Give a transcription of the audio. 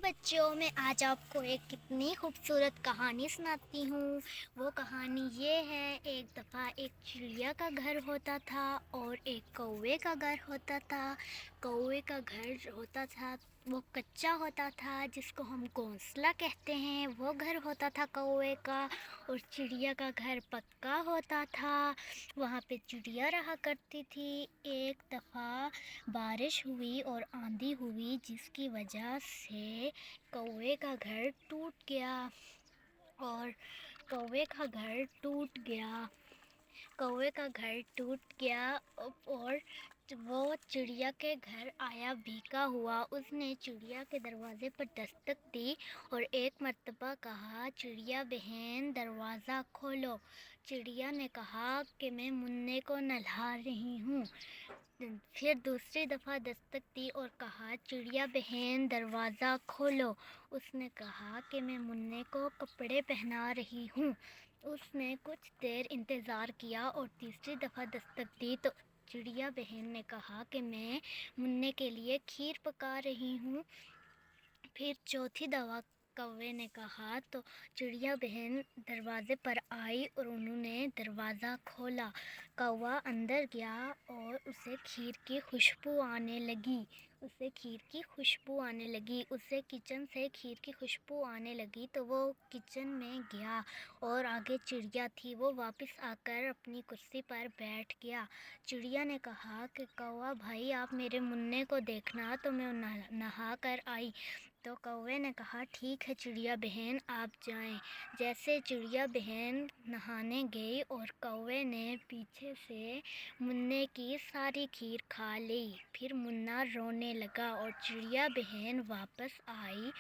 بچوں میں آج آپ کو ایک کتنی خوبصورت کہانی سناتی ہوں۔ وہ کہانی یہ ہے، ایک دفعہ ایک چڑیا کا گھر ہوتا تھا اور ایک کوے کا گھر ہوتا تھا۔ کوے کا گھر ہوتا تھا وہ کچا ہوتا تھا، جس کو ہم گھونسلہ کہتے ہیں، وہ گھر ہوتا تھا کوے کا۔ اور چڑیا کا گھر پکا ہوتا تھا، وہاں پہ چڑیا رہا کرتی تھی۔ ایک دفعہ بارش ہوئی اور آندھی ہوئی، جس کی وجہ سے کوے کا گھر ٹوٹ گیا اور کوے کا گھر ٹوٹ گیا کوے کا گھر ٹوٹ گیا اور وہ چڑیا کے گھر آیا بھیگا ہوا۔ اس نے چڑیا کے دروازے پر دستک دی اور ایک مرتبہ کہا، چڑیا بہن دروازہ کھولو۔ چڑیا نے کہا کہ میں منع کو نہلا رہی ہوں۔ پھر دوسری دفعہ دستک دی اور کہا، چڑیا بہن دروازہ کھولو۔ اس نے کہا کہ میں منع کو کپڑے پہنا رہی ہوں۔ اس نے کچھ دیر انتظار کیا اور تیسری دفعہ دستک دی تو چڑیا بہن نے کہا کہ میں منع کے لیے کھیر پکا رہی ہوں۔ پھر چوتھی دفعہ کوے نے کہا تو چڑیا بہن دروازے پر آئی اور انہوں نے دروازہ کھولا۔ کوا اندر گیا اور اسے کھیر کی خوشبو آنے لگی۔ اسے کچن سے کھیر کی خوشبو آنے لگی تو وہ کچن میں گیا اور آگے چڑیا تھی۔ وہ واپس آ کر اپنی کرسی پر بیٹھ گیا۔ چڑیا نے کہا کہ کوا بھائی، آپ میرے منع کو دیکھنا تو میں نہا کر آئی۔ تو کوے نے کہا، ٹھیک ہے چڑیا بہن، آپ جائیں۔ جیسے چڑیا بہن نہانے گئی اور کوے نے پیچھے سے منع کی ساری کھیر کھا لی۔ پھر منع رونے لگا اور چڑیا بہن واپس آئی